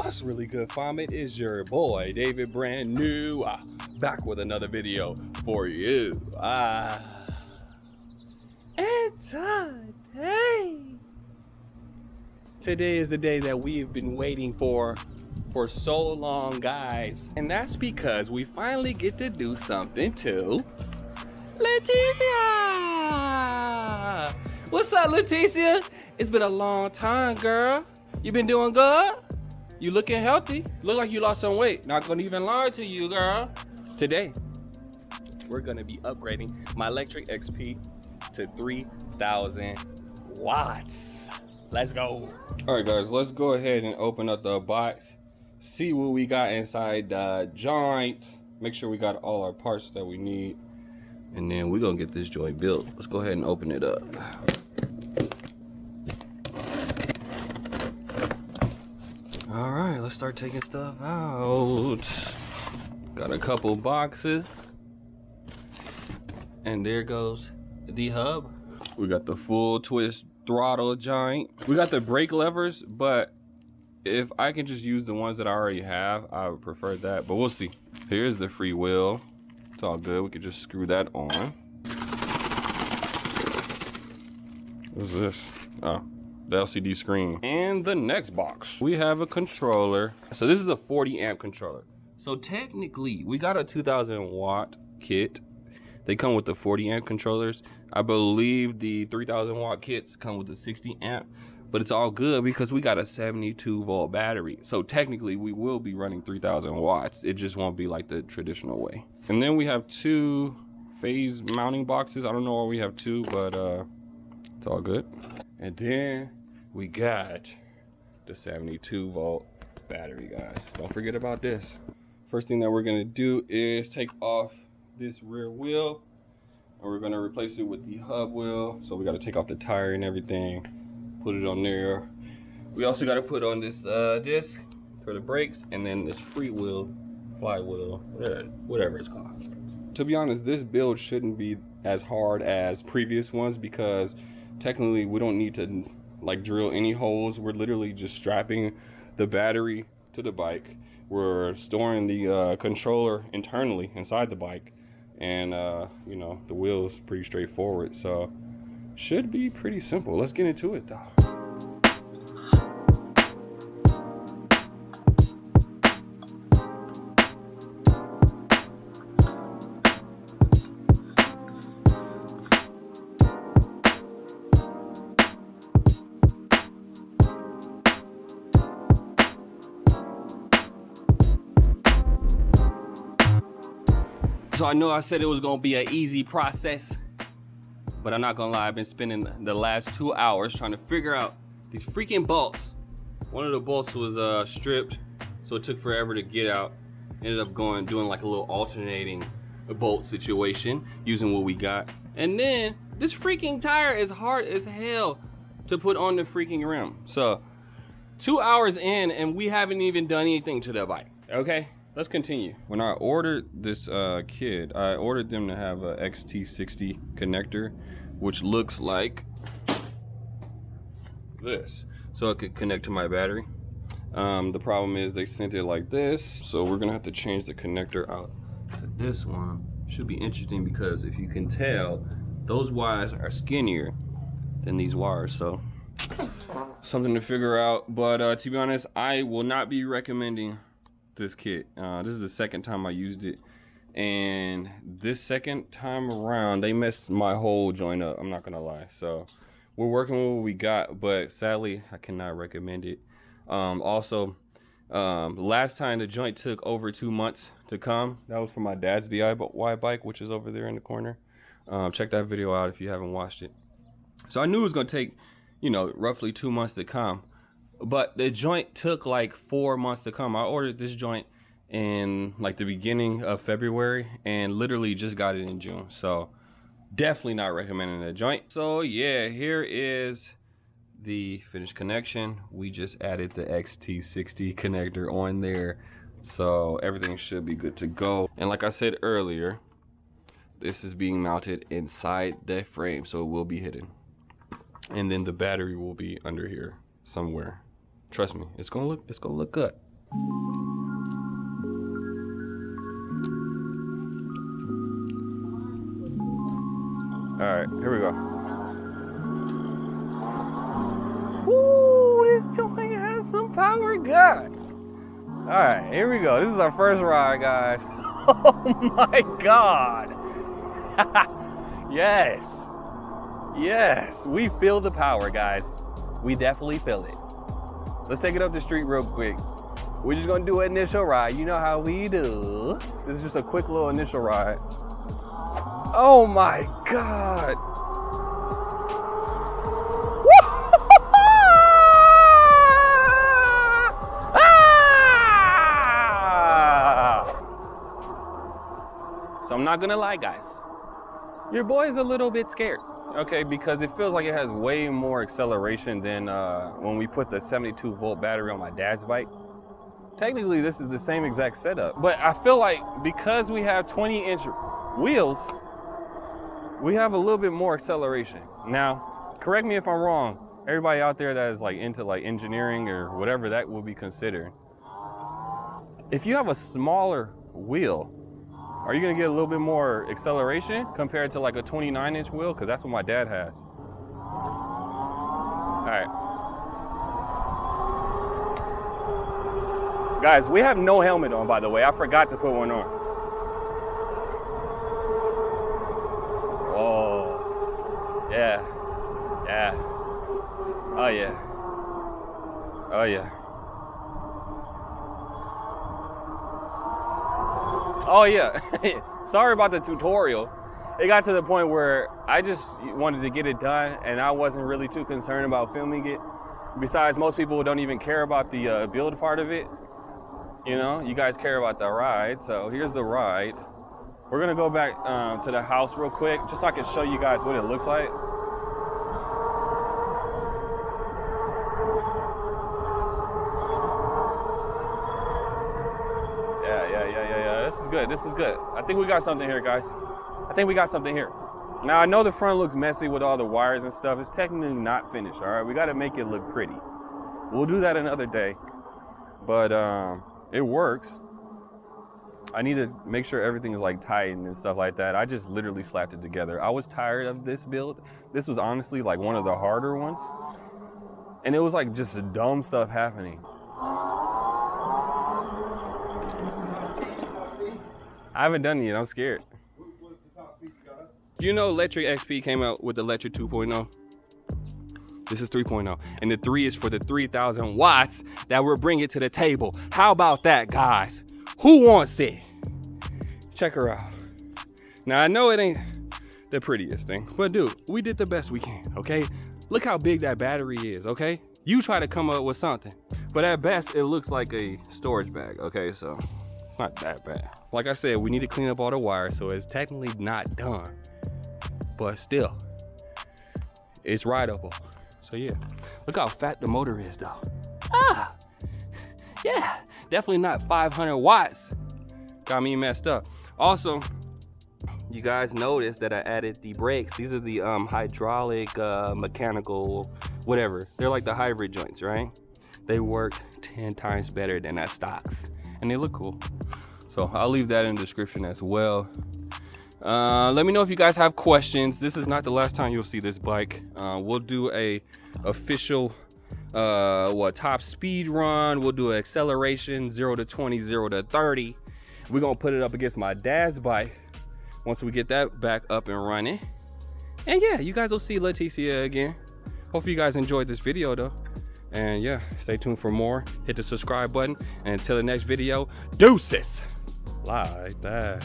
What's really good, fam? It is your boy David, brand new, back with another video for you. And today is the day that we've been waiting for so long, guys, and that's because we finally get to do something to Leticia. What's up, Leticia? It's been a long time, girl. You been doing good? You looking healthy. Look like you lost some weight. Not gonna even lie to you, girl. Today, we're gonna be upgrading my electric XP to 3,000 watts. Let's go. All right, guys, let's go ahead and open up the box. See what we got inside the joint. Make sure we got all our parts that we need. And then we're gonna get this joint built. Let's go ahead and open it up. All right, let's start taking stuff out. Got a couple boxes. And there goes the hub. We got the full twist throttle joint. We got the brake levers, but if I can just use the ones that I already have, I would prefer that, but we'll see. Here's the free wheel. It's all good, we could just screw that on. What's this? Oh, the LCD screen. And the next box, we have a controller. So this is a 40 amp controller. So technically, we got a 2,000 watt kit. They come with the 40 amp controllers. I believe the 3,000 watt kits come with the 60 amp, but it's all good because we got a 72 volt battery. So technically we will be running 3,000 watts. It just won't be like the traditional way. And then we have two phase mounting boxes. I don't know why we have two, but it's all good. And then we got the 72 volt battery, guys. Don't forget about this. First thing that we're gonna do is take off this rear wheel, and we're gonna replace it with the hub wheel. So we gotta take off the tire and everything, put it on there. We also gotta put on this disc for the brakes, and then this free wheel, flywheel, whatever it's called. To be honest, this build shouldn't be as hard as previous ones because technically we don't need to like drill any holes. We're literally just strapping the battery to the bike. We're storing the controller internally inside the bike, and you know, the wheel is pretty straightforward, so should be pretty simple. Let's get into it though. So I know I said it was gonna be an easy process, but I'm not gonna lie, I've been spending the last 2 hours trying to figure out these freaking bolts. One of the bolts was stripped, so it took forever to get out. Ended up doing like a little alternating bolt situation using what we got. And then this freaking tire is hard as hell to put on the freaking rim. So 2 hours in and we haven't even done anything to the bike, okay? Let's continue. When I ordered this kit, I ordered them to have a XT60 connector, which looks like this. So it could connect to my battery. The problem is they sent it like this. So we're gonna have to change the connector out to this one. Should be interesting because if you can tell, those wires are skinnier than these wires. So something to figure out. But to be honest, I will not be recommending this kit. This is the second time I used it, and this second time around they messed my whole joint up. I'm not gonna lie. So we're working with what we got, but sadly I cannot recommend it. Also, last time the joint took over 2 months to come. That was for my dad's DIY bike, which is over there in the corner. Check that video out if you haven't watched it. So I knew it was gonna take, you know, roughly 2 months to come. But the joint took like 4 months to come. I ordered this joint in like the beginning of February and literally just got it in June. So definitely not recommending the joint. So yeah, here is the finished connection. We just added the XT60 connector on there. So everything should be good to go. And like I said earlier, this is being mounted inside the frame, so it will be hidden. And then the battery will be under here somewhere. Trust me, it's gonna look good. All right, here we go. Woo, this joint has some power, God. All right, here we go. This is our first ride, guys. Oh my God. Yes. Yes, we feel the power, guys. We definitely feel it. Let's take it up the street real quick. We're just gonna do an initial ride. You know how we do. This is just a quick little initial ride. Oh my God. So I'm not gonna lie, guys. Your boy is a little bit scared, okay, because it feels like it has way more acceleration than when we put the 72 volt battery on my dad's bike. Technically, this is the same exact setup, but I feel like because we have 20-inch wheels, we have a little bit more acceleration. Now, correct me if I'm wrong, everybody out there that is like into like engineering or whatever that will be considered. If you have a smaller wheel, are you gonna get a little bit more acceleration compared to like a 29-inch wheel? Because that's what my dad has. All right. Guys, we have no helmet on, by the way. I forgot to put one on. Oh, yeah, yeah. Oh yeah. Oh yeah. Oh yeah. Sorry about the tutorial. It got to the point where I just wanted to get it done and I wasn't really too concerned about filming it. Besides, most people don't even care about the build part of it. You know, you guys care about the ride. So here's the ride. We're gonna go back to the house real quick, just so I can show you guys what it looks like. Yeah. This is good. This is good. I think we got something here, guys. I think we got something here. Now, I know the front looks messy with all the wires and stuff. It's technically not finished, all right? We got to make it look pretty. We'll do that another day. But it works. I need to make sure everything is like tightened and stuff like that. I just literally slapped it together. I was tired of this build. This was honestly like one of the harder ones. And it was like just dumb stuff happening. I haven't done it yet, I'm scared. You know Electric XP came out with Electric 2.0. This is 3.0. And the 3 is for the 3,000 watts that we're bringing to the table. How about that, guys? Who wants it? Check her out. Now, I know it ain't the prettiest thing, but dude, we did the best we can, okay? Look how big that battery is, okay? You try to come up with something, but at best, it looks like a storage bag, okay? So it's not that bad. Like I said, we need to clean up all the wires, so it's technically not done, but still, it's rideable. So yeah, look how fat the motor is though. Ah, yeah, definitely not 500 watts. Got me messed up. Also, you guys noticed that I added the brakes. These are the hydraulic, mechanical, whatever. They're like the hybrid joints, right? They work 10 times better than that stocks, and they look cool. So I'll leave that in the description as well. Let me know if you guys have questions. This is not the last time you'll see this bike. We'll do a official top speed run. We'll do an acceleration 0 to 20, 0 to 30. We're gonna put it up against my dad's bike once we get that back up and running. And yeah, you guys will see Leticia again. Hopefully you guys enjoyed this video though. And yeah, stay tuned for more. Hit the subscribe button, and until the next video, deuces like that.